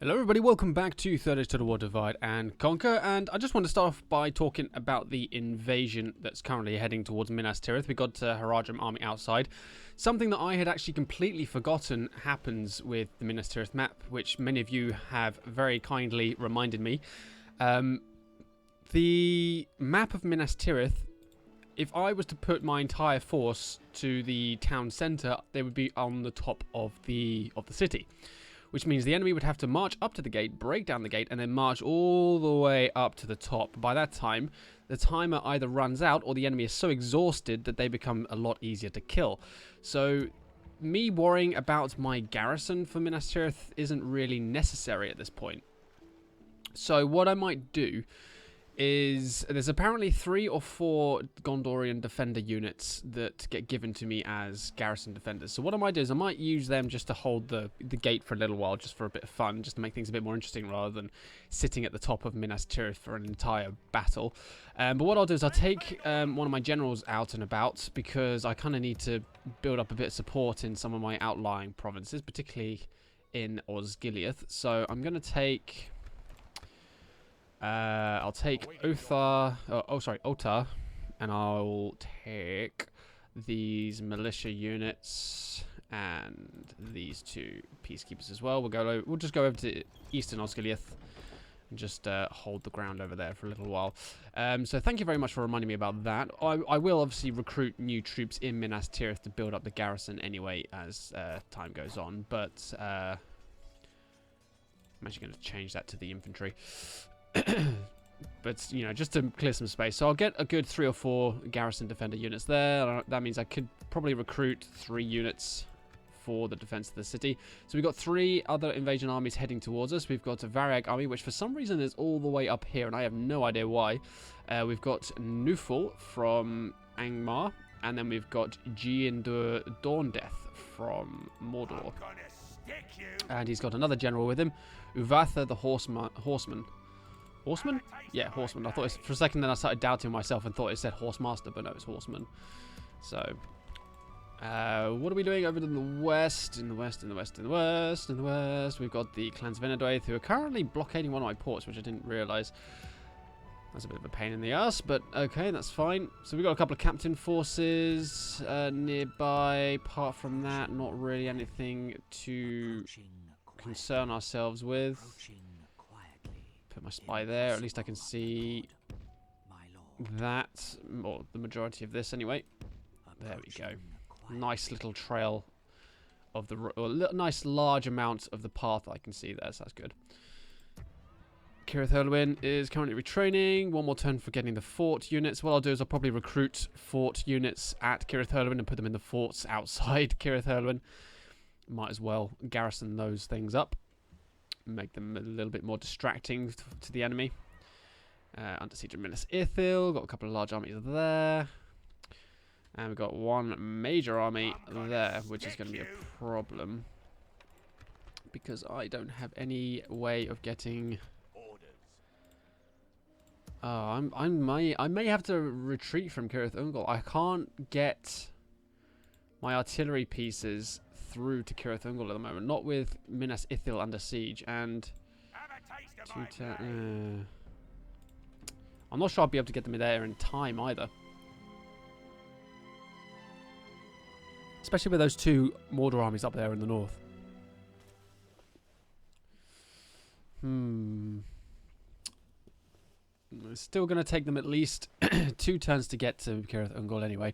Hello everybody, welcome back to Third Age to the War Divide and Conquer, and I just want to start off by talking about the invasion that's currently heading towards Minas Tirith. We got Haradrim army outside. Something that I had actually completely forgotten happens with the Minas Tirith map, which many of you have very kindly reminded me. The map of Minas Tirith, if I was to put my entire force to the town centre, they would be on the top of the city. Which means the enemy would have to march up to the gate, break down the gate, and then march all the way up to the top. By that time, the timer either runs out or the enemy is so exhausted that they become a lot easier to kill. So, me worrying about my garrison for Minas Tirith isn't really necessary at this point. So, what I might do is, there's apparently 3 or 4 Gondorian defender units that get given to me as garrison defenders. So what I might do is I might use them just to hold the gate for a little while, just for a bit of fun, just to make things a bit more interesting rather than sitting at the top of Minas Tirith for an entire battle. But what I'll do is I'll take one of my generals out and about, because I kind of need to build up a bit of support in some of my outlying provinces, particularly in Osgiliath. So I'm going to take... I'll take Otar, and I'll take these militia units and these 2 peacekeepers as well. We'll just go over to Eastern Osgiliath and just hold the ground over there for a little while. So thank you very much for reminding me about that. I will obviously recruit new troops in Minas Tirith to build up the garrison anyway as time goes on, but I'm actually going to change that to the infantry. But, you know, just to clear some space. So I'll get a good 3 or 4 garrison defender units there. That means I could probably recruit 3 units for the defense of the city. So we've got 3 other invasion armies heading towards us. We've got a Variag army, which for some reason is all the way up here, and I have no idea why. We've got Nuful from Angmar, and then we've got Giendur Dawndeath from Mordor. And he's got another general with him, Uvatha the Horseman. Horseman? Yeah, Horseman. I thought it was, for a second then I started doubting myself and thought it said Horsemaster, but no, it's Horseman. So, what are we doing over in the west? In the west, we've got the Clans Venedoith, who are currently blockading one of my ports, which I didn't realise. That's a bit of a pain in the ass, but okay, that's fine. So we've got a couple of captain forces nearby. Apart from that, not really anything to concern ourselves with. Put my spy there, at least I can see that, or the majority of this anyway. There we go. Nice little trail of the, or nice large amount of the path I can see there, so that's good. Cirith Yrlwyn is currently retraining. One more turn for getting the fort units. What I'll do is I'll probably recruit fort units at Cirith Yrlwyn and put them in the forts outside Cirith Yrlwyn. Might as well garrison those things up. Make them a little bit more distracting to the enemy. Under siege of Minas Ithil. Got a couple of large armies there. And we've got 1 major army there, which is going to be a problem. Because I don't have any way of getting... Oh, I may have to retreat from Cirith Ungol. I can't get my artillery pieces through to Cirith Ungol at the moment. Not with Minas Ithil under siege. And I'm not sure I'll be able to get them there in time either. Especially with those 2 Mordor armies up there in the north. It's still going to take them at least 2 turns to get to Cirith Ungol anyway.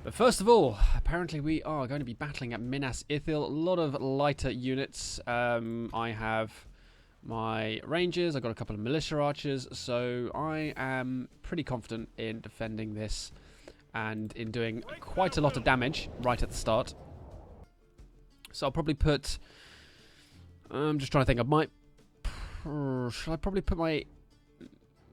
But first of all, apparently we are going to be battling at Minas Ithil. A lot of lighter units. I have my rangers. I've got a couple of militia archers. So I am pretty confident in defending this and in doing quite a lot of damage right at the start. So I'll probably put... I'm just trying to think. I might... Should I probably put my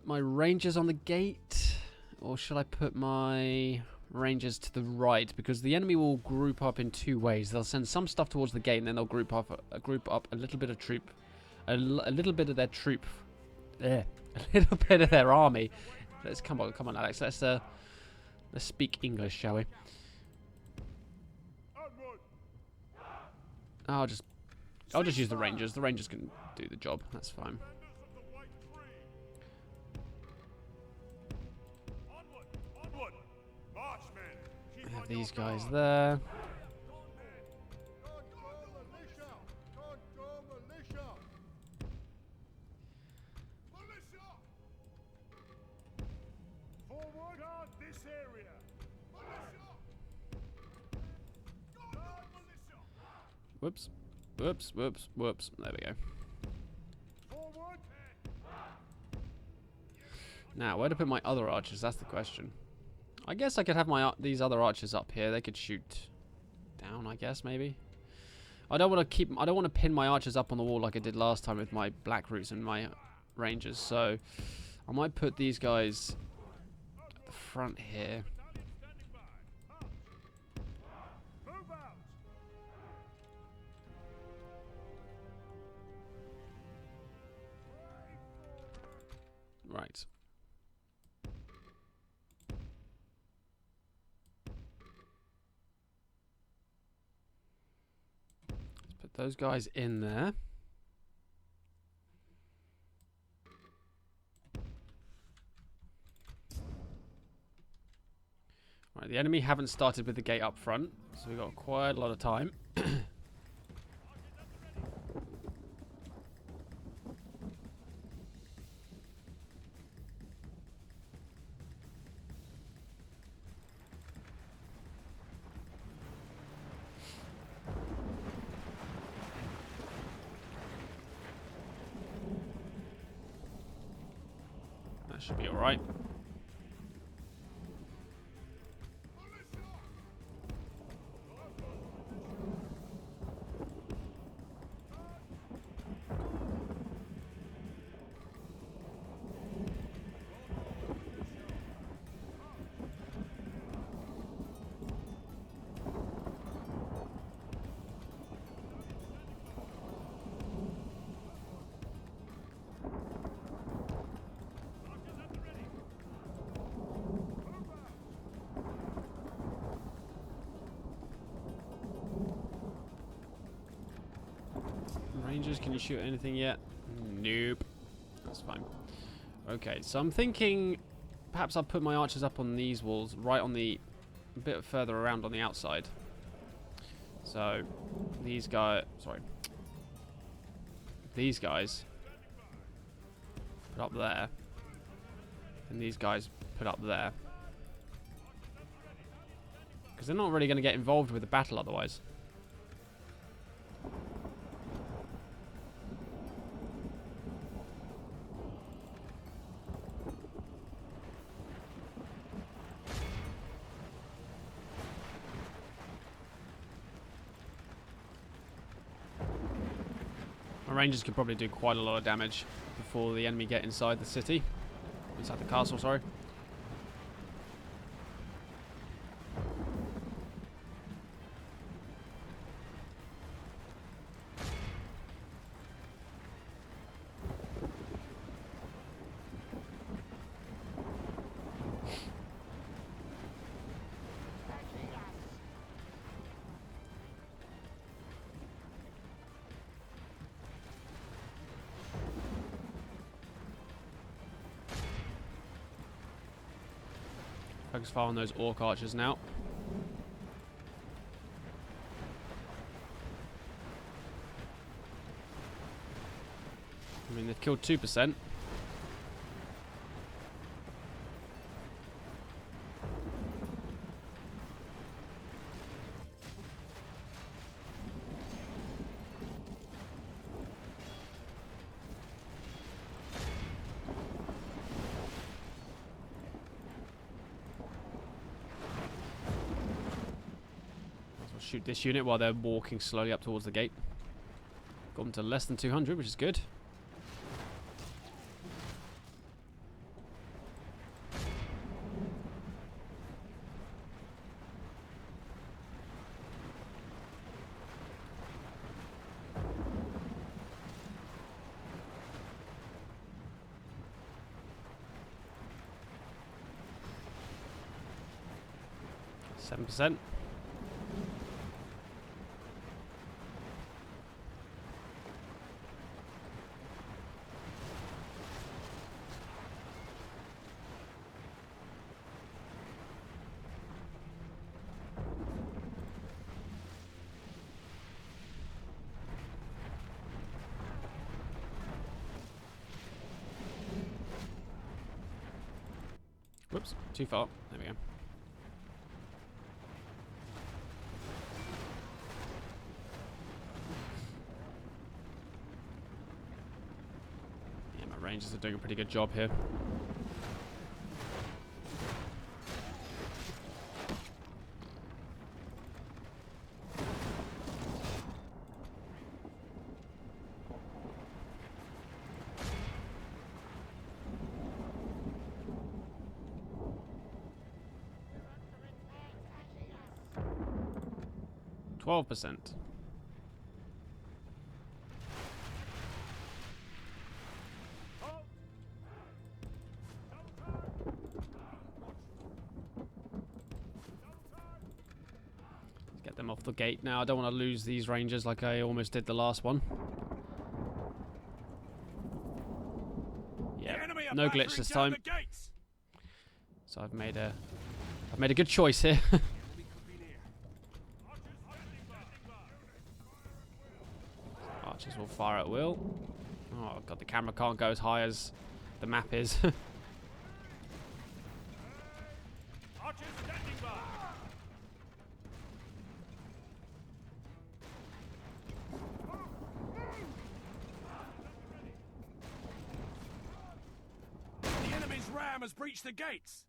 rangers on the gate? Or should I put my... rangers to the right, because the enemy will group up in 2 ways. They'll send some stuff towards the gate, and then they'll group up a little bit of troop, a little bit of their troop, a little bit of their army. Let's come on, Alex. Let's speak English, shall we? I'll just I'll just use the Rangers. The Rangers can do the job. That's fine. I have these guys there. Whoops. Whoops, whoops, whoops. There we go. Now, where to put my other archers? That's the question. I guess I could have my these other archers up here. They could shoot down, I guess, maybe. I don't want to pin my archers up on the wall like I did last time with my black roots and my rangers. So I might put these guys at the front here. Right. Let's put those guys in there. Right, the enemy haven't started with the gate up front, so we've got quite a lot of time. That should be alright. Rangers, can you shoot anything yet? Nope. That's fine. Okay, so I'm thinking perhaps I'll put my archers up on these walls, right on the a bit further around on the outside. So these guys, sorry, these guys put up there, and these guys put up there, because they're not really going to get involved with the battle otherwise. Rangers could probably do quite a lot of damage before the enemy get inside the city. Inside the castle, sorry. Focus fire on those orc archers now. I mean, they've killed 2%. Shoot this unit while they're walking slowly up towards the gate. Got them to less than 200, which is good. Whoops, too far. There we go. Yeah, my rangers are doing a pretty good job here. %. Get them off the gate now. I don't want to lose these rangers like I almost did the last one. Yeah, no glitch this time. So I've made a good choice here. Archers will fire at will. Oh god, the camera can't go as high as the map is. Archers standing by. The enemy's ram has breached the gates.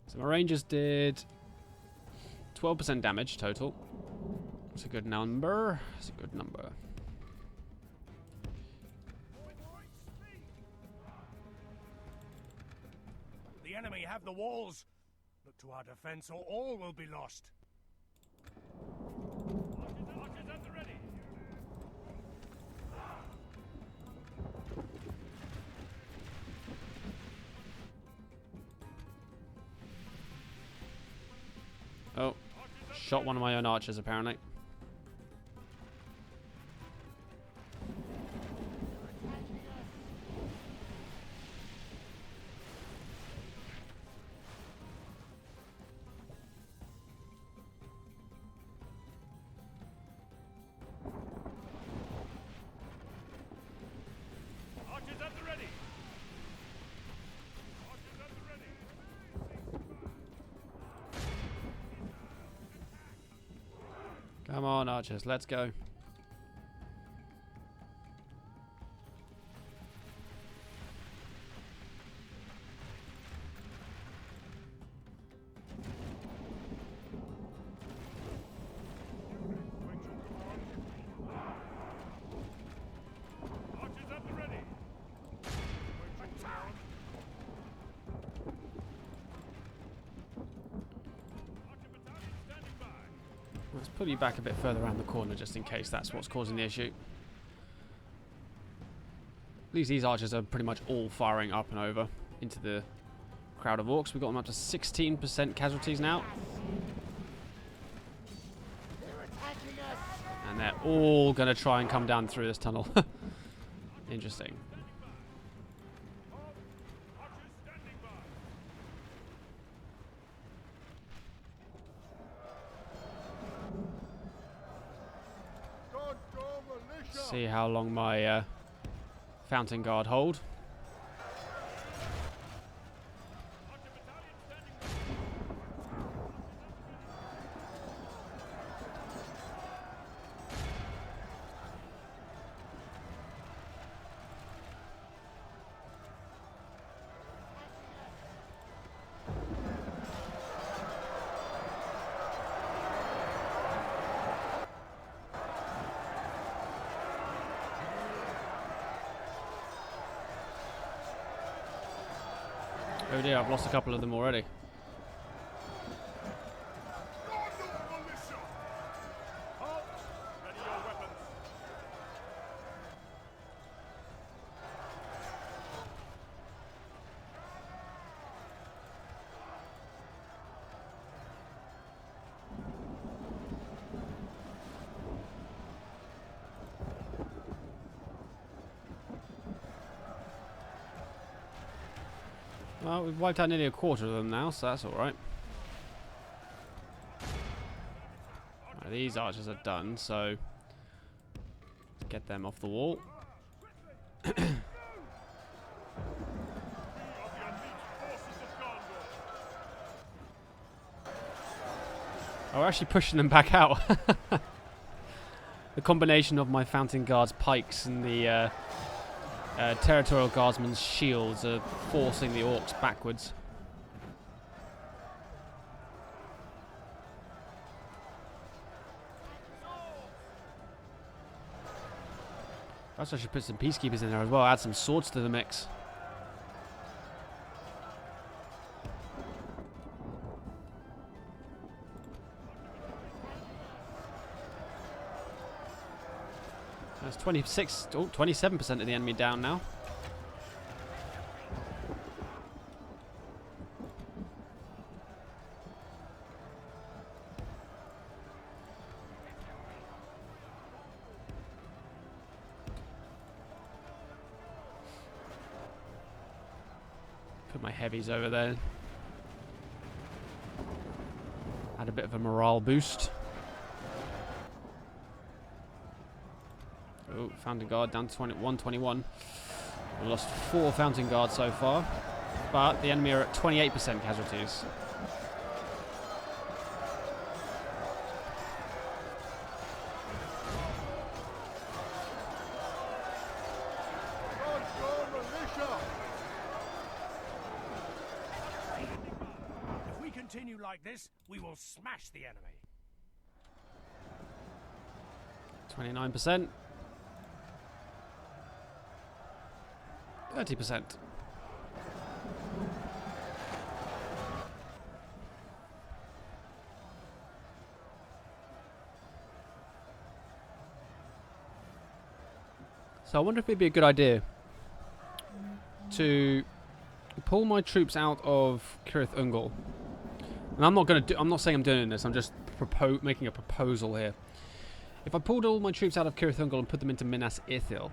So my rangers did 12% damage total. That's a good number. That's a good number. The enemy have the walls. Look to our defense or all will be lost. Archers at the ready. Oh, shot one of my own archers apparently. Archers at the ready. Archers at the ready. Come on, archers, let's go. Archers at the ready. Archer battalion standing by. Let's pull you back a bit further around the corner just in case that's what's causing the issue. At least these archers are pretty much all firing up and over into the crowd of orcs. We've got them up to 16% casualties now. And they're all going to try and come down through this tunnel. Interesting. Archers standing by. See how long my fountain guard hold. Archer battalion standing by. Oh dear, I've lost a couple of them already. Halt! Ready your weapons. Well, we've wiped out nearly a quarter of them now, so that's alright. Right, these archers are done, so let's get them off the wall. Oh, we're actually pushing them back out. The combination of my Fountain Guard's pikes and the Territorial Guardsman's shields are forcing the orcs backwards. Perhaps I should put some peacekeepers in there as well, add some swords to the mix. That's 27% of the enemy down now. Put my heavies over there. Add a bit of a morale boost. Oh, Fountain Guard down to 121. We lost 4 Fountain Guards so far, but the enemy are at 28% casualties. If we continue like this, we will smash the enemy. 29%. 30%. So I wonder if it'd be a good idea to pull my troops out of Tirith Ungol. And I'm not saying I'm doing this. I'm just making a proposal here. If I pulled all my troops out of Tirith Ungol and put them into Minas Ithil,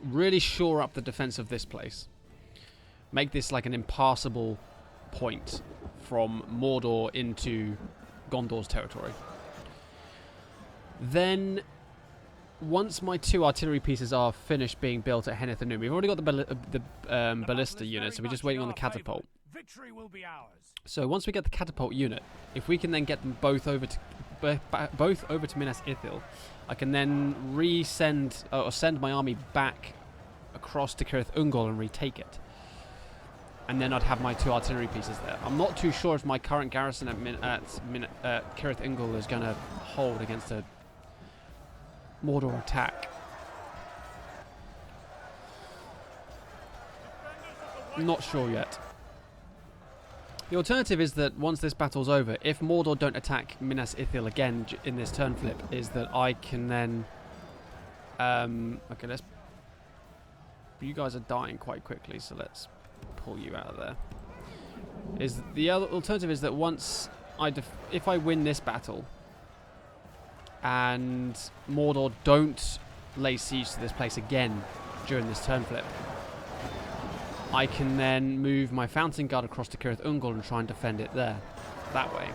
really shore up the defense of this place, make this like an impassable point from Mordor into Gondor's territory. Then, once my 2 artillery pieces are finished being built at Heneth Anum, we've already got the ballista unit, so we're just waiting on the catapult. Victory will be ours. So once we get the catapult unit, if we can then get them both over to Minas Ithil, I can then send my army back across to Tirith Ungol and retake it. And then I'd have my 2 artillery pieces there. I'm not too sure if my current garrison at Tirith Ungol is going to hold against a Mordor attack. Not sure yet. The alternative is that once this battle's over, if Mordor don't attack Minas Ithil again in this turn flip, is that I can then... okay, you guys are dying quite quickly, so let's pull you out of there. The other alternative is that once if I win this battle, and Mordor don't lay siege to this place again during this turn flip, I can then move my Fountain Guard across to Tirith Ungol and try and defend it there. That way.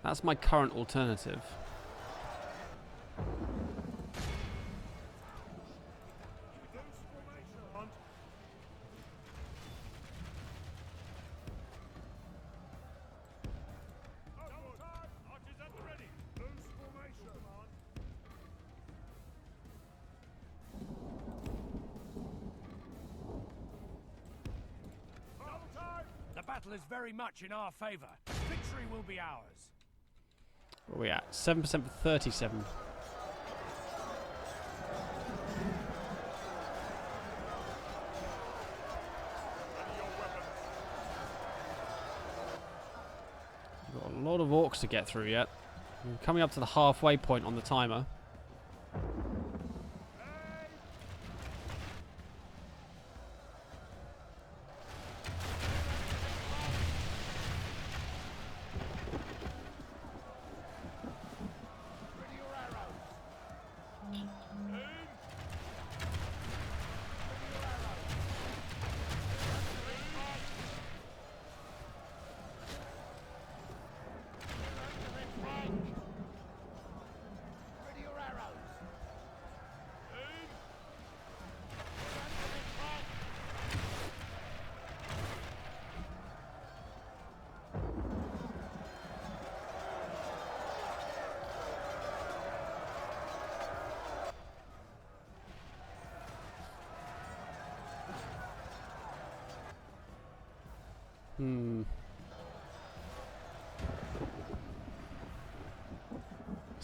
That's my current alternative. The battle is very much in our favor. Victory will be ours. Where are we at? 7% for 37. We've got a lot of orcs to get through yet. We're coming up to the halfway point on the timer.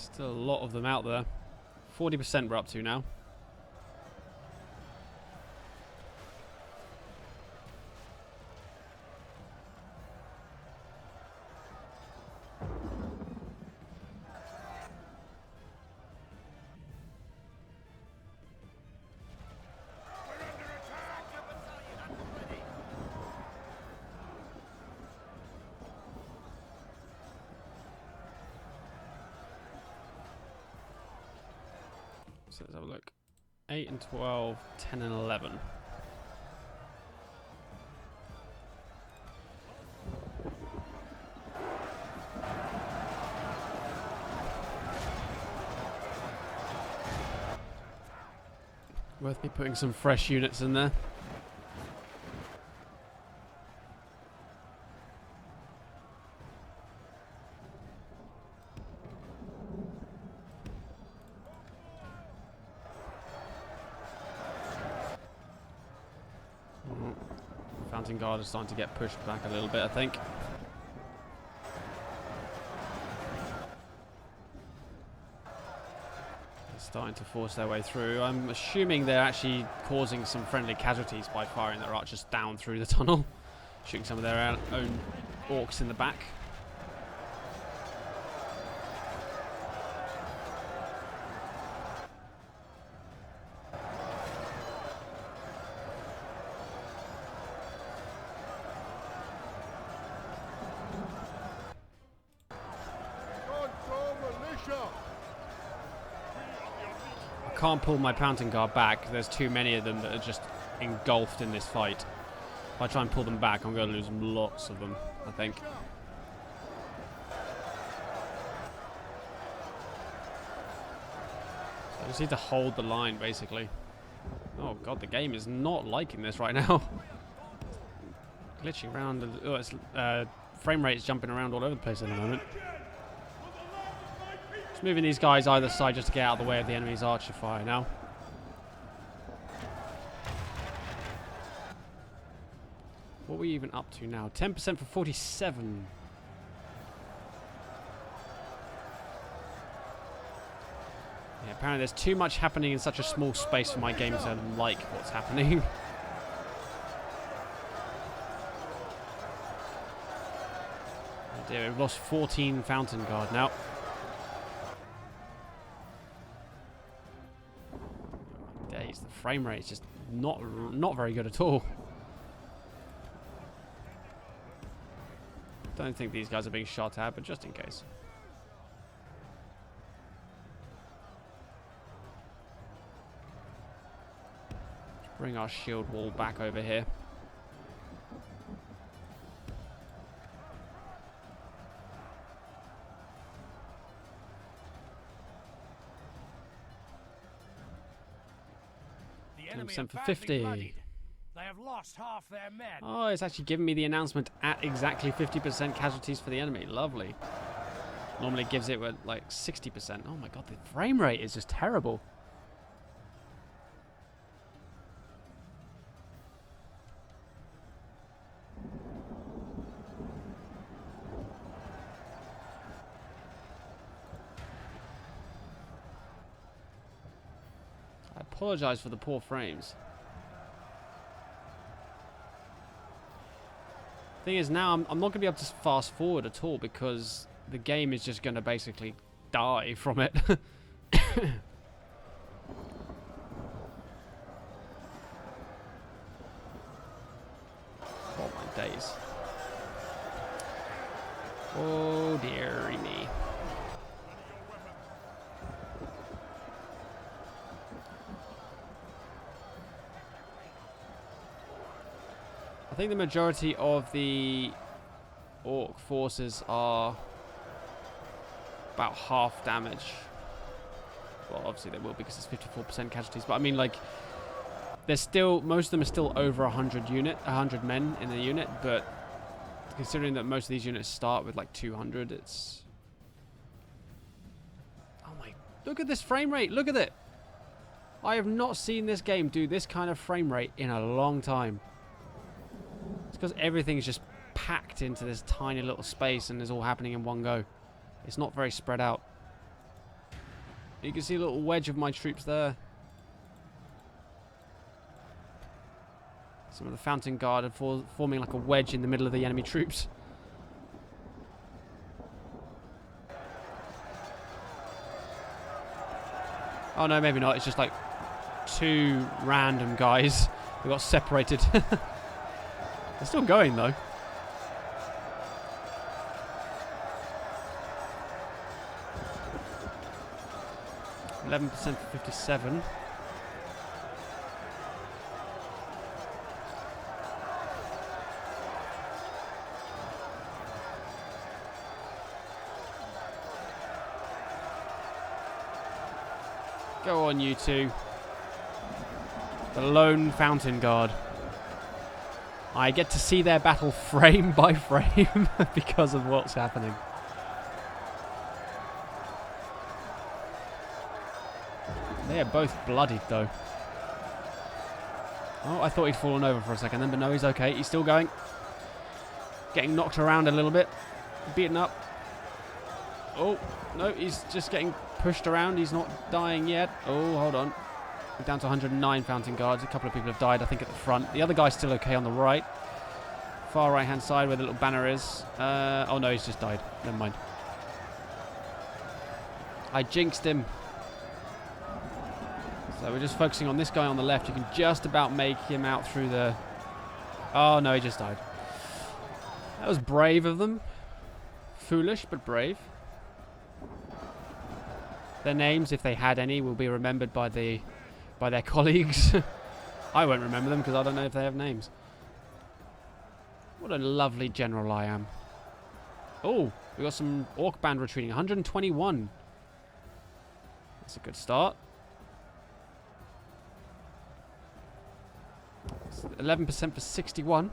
Still a lot of them out there. 40% we're up to now. So let's have a look. 8 and 12, 10 and 11. Worth me putting some fresh units in there. Fountain Guard is starting to get pushed back a little bit, I think. They're starting to force their way through. I'm assuming they're actually causing some friendly casualties by firing their archers down through the tunnel, shooting some of their own orcs in the back. Can't pull my Fountain Guard back. There's too many of them that are just engulfed in this fight. If I try and pull them back, I'm going to lose lots of them, I think. So I just need to hold the line, basically. Oh god, the game is not liking this right now. Glitching around. Oh, its frame rate is jumping around all over the place at the moment. Moving these guys either side just to get out of the way of the enemy's archer fire now. What are we even up to now? 10% for 47. Yeah, apparently there's too much happening in such a small space for my game to like what's happening. Oh dear, we've lost 14 Fountain Guard now. The frame rate is just not very good at all. Don't think these guys are being shot at, but just in case. Let's bring our shield wall back over here. Percent for 50. They have lost half their men. Oh, it's actually giving me the announcement at exactly 50% casualties for the enemy. Lovely. Normally it gives it with like 60%. Oh my god, the frame rate is just terrible. I apologize for the poor frames. Thing is, now I'm not going to be able to fast forward at all because the game is just going to basically die from it. Oh my days. Oh dearie me. I think the majority of the orc forces are about half damage. Well, obviously they will because it's 54% casualties, but I mean, like, there's still, most of them are still over 100 men in the unit, but considering that most of these units start with like 200, it's... Oh my, look at this frame rate, look at it! I have not seen this game do this kind of frame rate in a long time. It's because everything is just packed into this tiny little space and it's all happening in one go. It's not very spread out. You can see a little wedge of my troops there. Some of the Fountain Guard are forming like a wedge in the middle of the enemy troops. Oh no, maybe not. It's just like two random guys who got separated. They're still going though. %, for 57. Go on, you two. The lone Fountain Guard. I get to see their battle frame by frame because of what's happening. They are both bloodied, though. Oh, I thought he'd fallen over for a second then, but no, he's okay. He's still going. Getting knocked around a little bit. Beaten up. Oh, no, he's just getting pushed around. He's not dying yet. Oh, hold on. We're down to 109 Fountain Guards. A couple of people have died, I think, at the front. The other guy's still okay on the right. Far right-hand side where the little banner is. Oh, no, he's just died. Never mind. I jinxed him. So we're just focusing on this guy on the left. You can just about make him out through the... Oh, no, he just died. That was brave of them. Foolish, but brave. Their names, if they had any, will be remembered by their colleagues. I won't remember them because I don't know if they have names. What a lovely general I am. Oh, we got some Orc band retreating. 121. That's a good start. 11% for 61.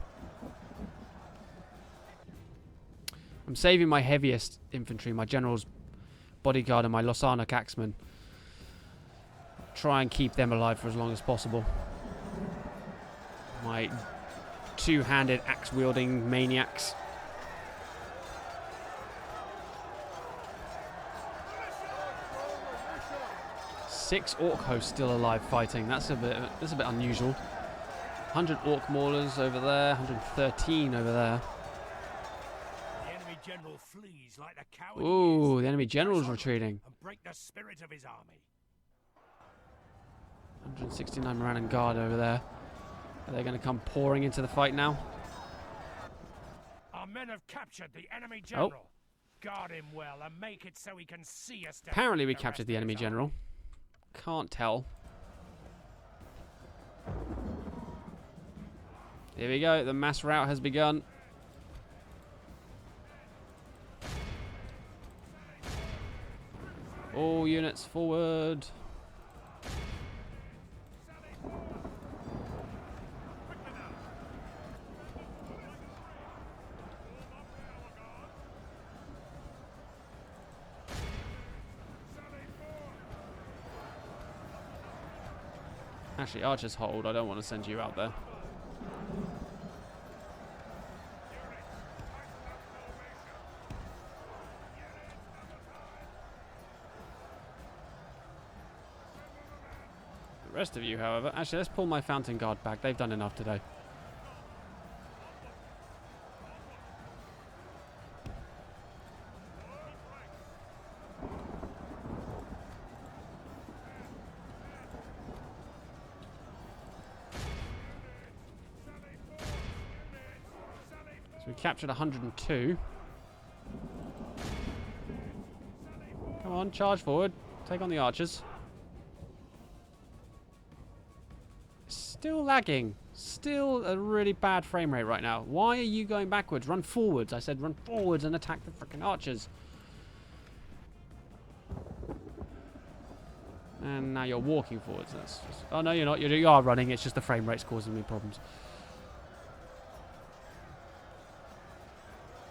I'm saving my heaviest infantry, my general's bodyguard and my Losarnock axemen. Try and keep them alive for as long as possible. My two-handed axe-wielding maniacs. Six orc hosts still alive fighting. That's a bit unusual. 100 orc maulers over there. 113 over there. The enemy general flees like the coward. Ooh, the enemy general's retreating. And break the spirit of his army. 169 Moran Guard over there. Are they going to come pouring into the fight now? Our men have captured the enemy general. Guard him well and make it so he can see us. Apparently we captured the enemy general. Can't tell. Here we go. The mass rout has begun. All units forward. Actually, archers hold. I don't want to send you out there. The rest of you, however... Actually, let's pull my Fountain Guard back. They've done enough today. So we captured 102. Come on, charge forward. Take on the archers. Still lagging. Still a really bad frame rate right now. Why are you going backwards? Run forwards. I said run forwards and attack the freaking archers. And now you're walking forwards. That's just... Oh, no, you're not. You are running. It's just the frame rate's causing me problems.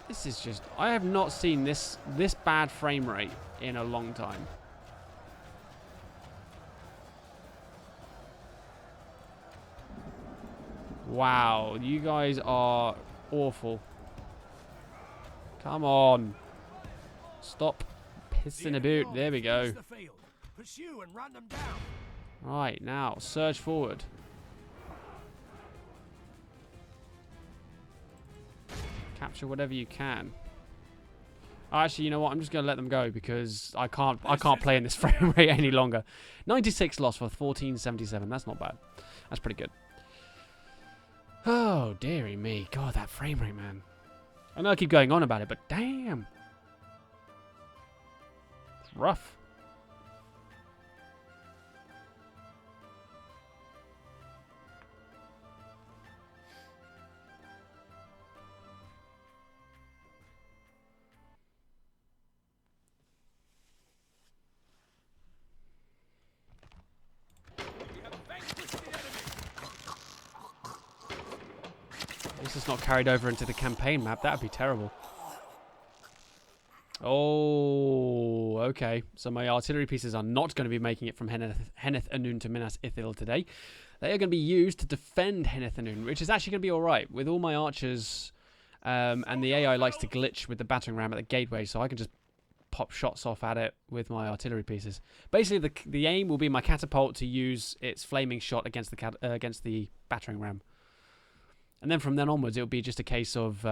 This is just... I have not seen this bad frame rate in a long time. Wow, you guys are awful. Come on. Stop pissing about. There we go. Pursue and run them down. Right, now, surge forward. Capture whatever you can. Actually, you know what? I'm just going to let them go because I can't play in this frame rate any longer. 96 loss for 1477. That's not bad. That's pretty good. Oh, dearie me. God, that frame rate, man. I know I keep going on about it, but damn. It's rough. This is not carried over into the campaign map. That would be terrible. Oh, okay. So my artillery pieces are not going to be making it from Henneth Anun to Minas Ithil today. They are going to be used to defend Henneth Anun, which is actually going to be all right with all my archers. And the AI likes to glitch with the battering ram at the gateway, so I can just pop shots off at it with my artillery pieces. Basically, the aim will be my catapult to use its flaming shot against the battering ram. And then from then onwards, it'll be just a case of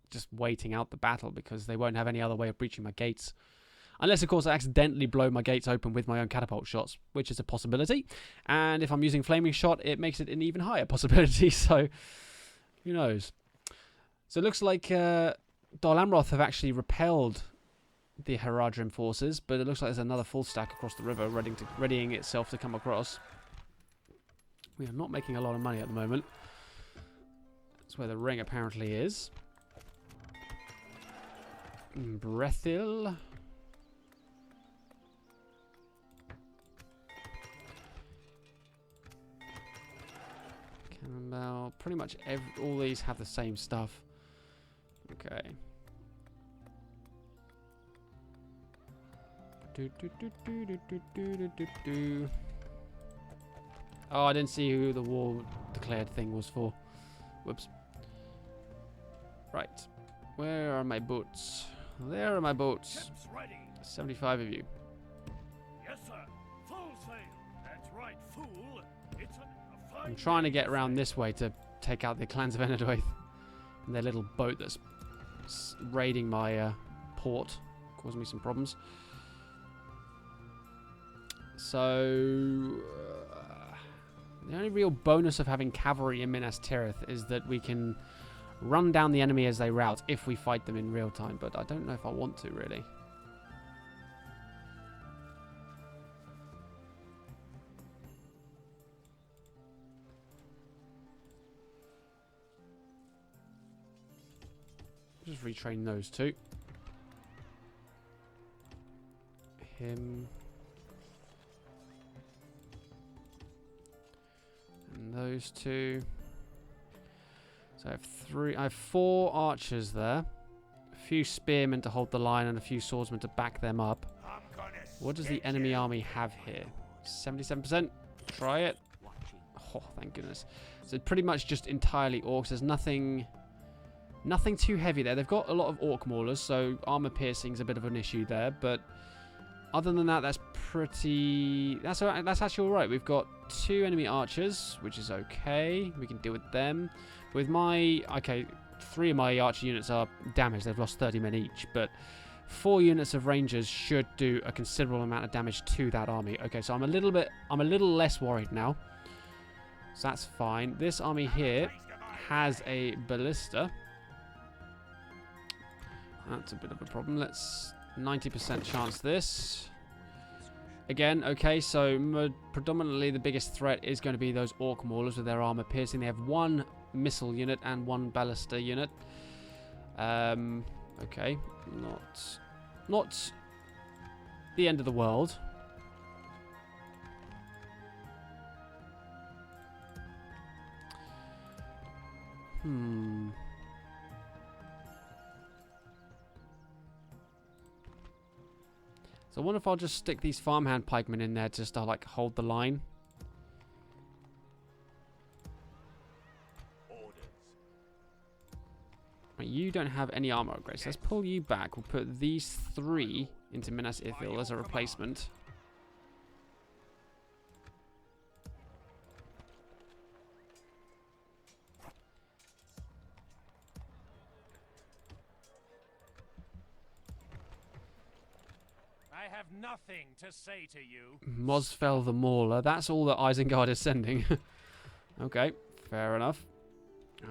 just waiting out the battle because they won't have any other way of breaching my gates. Unless, of course, I accidentally blow my gates open with my own catapult shots, which is a possibility. And if I'm using flaming shot, it makes it an even higher possibility. So, who knows? So it looks like Dol Amroth have actually repelled the Haradrim forces, but it looks like there's another full stack across the river readying itself to come across. We are not making a lot of money at the moment. That's where the ring apparently is. Brethil. Cannonball. Pretty much all these have the same stuff. Okay. Oh, I didn't see who the war declared thing was for. Whoops. Right. Where are my boats? There are my boats. Ships ready. 75 of you. Yes, sir. Full sail. That's right, fool. It's a fine I'm trying to day get around this way to take out the clans of Enedwaith and their little boat that's raiding my port, causing me some problems. So the only real bonus of having cavalry in Minas Tirith is that we can run down the enemy as they rout if we fight them in real time, but I don't know if I want to, really. Just retrain those two. Him. And those two. So I have 4 archers there. A few spearmen to hold the line and a few swordsmen to back them up. What does the enemy army have here? 77%. Try it. Oh, thank goodness. So pretty much just entirely orcs. There's nothing too heavy there. They've got a lot of orc maulers, so armor piercing's a bit of an issue there. But other than that, that's actually all right. We've got 2 enemy archers, which is okay. We can deal with them. With my 3 of my archer units are damaged. They've lost 30 men each, but 4 units of rangers should do a considerable amount of damage to that army. Okay, so I'm a little less worried now. So that's fine. This army here has a ballista. That's a bit of a problem. Let's 90% chance this. Again, okay, so predominantly the biggest threat is going to be those orc maulers with their armor piercing. They have 1 missile unit and 1 ballista unit. Okay, not the end of the world. So I wonder if I'll just stick these farmhand pikemen in there just to like hold the line. Right, you you don't have any armor upgrades. Let's pull you back. We'll put these 3 into Minas Ithil as a replacement. I have nothing to say to you. Mosfell the Mauler. That's all that Isengard is sending. Okay, fair enough.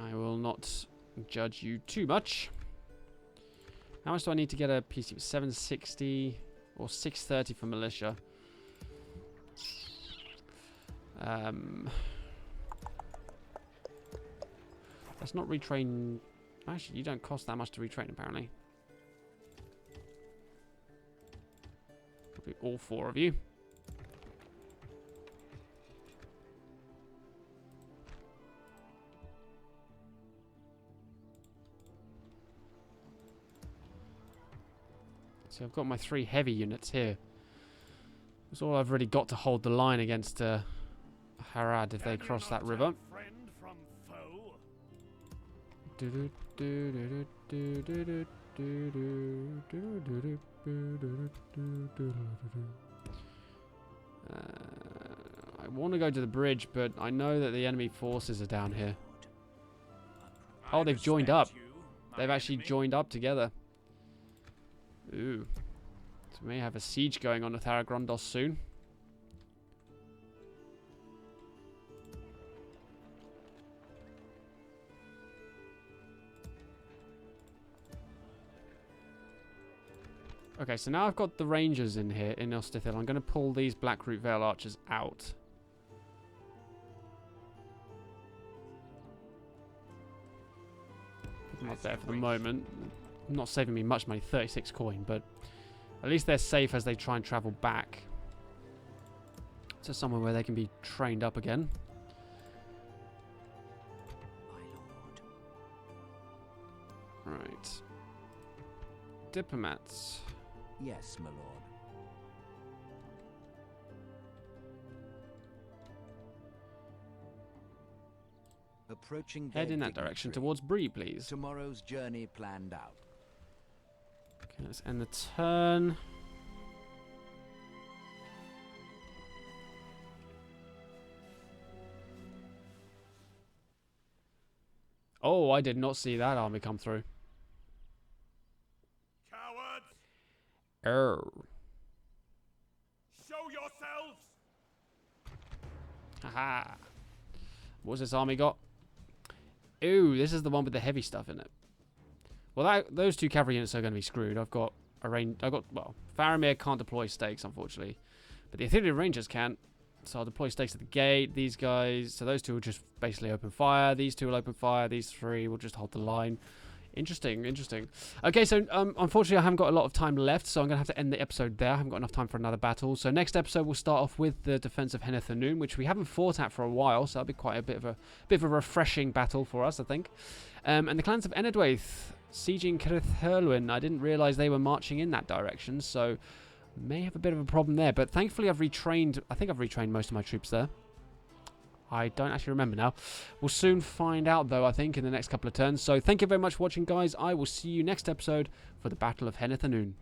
I will not judge you too much. How much do I need to get a PC? 760 or 630 for militia. Let's not retrain. Actually, you don't cost that much to retrain, apparently. Probably all 4 of you. So I've got my 3 heavy units here. That's all I've really got to hold the line against Harad if they cross that river. I want to go to the bridge, but I know that the enemy forces are down here. Oh, they've joined up. They've actually joined up together. Ooh. So we may have a siege going on with Aragrondos soon. Okay, so now I've got the rangers in here in Ostithil. I'm going to pull these Blackroot Vale archers out. Put them up there for the moment. Not saving me much money, 36 coin, but at least they're safe as they try and travel back to somewhere where they can be trained up again. Right. Diplomats. Yes, my lord. Approaching. Head in that direction towards Bree, please. Tomorrow's journey planned out. Okay, let's end the turn. Oh, I did not see that army come through. Oh. Show yourselves. Haha. What's this army got? Ooh, this is the one with the heavy stuff in it. Well, those 2 cavalry units are going to be screwed. I've got well, Faramir can't deploy stakes, unfortunately, but the Ithilian Rangers can. So I'll deploy stakes at the gate. These guys, so those 2 will just basically open fire. These 2 will open fire. These 3 will just hold the line. Interesting, interesting. Okay, so unfortunately I haven't got a lot of time left, so I'm going to have to end the episode there. I haven't got enough time for another battle. So next episode we'll start off with the defense of Henethanoon, which we haven't fought at for a while, so that'll be quite a bit of a refreshing battle for us, I think. And the clans of Enedwaith sieging Cirith Herluin. I didn't realise they were marching in that direction, so may have a bit of a problem there. But thankfully I think I've retrained most of my troops there. I don't actually remember now. We'll soon find out, though, I think, in the next couple of turns. So thank you very much for watching, guys. I will see you next episode for the Battle of Henethanoon.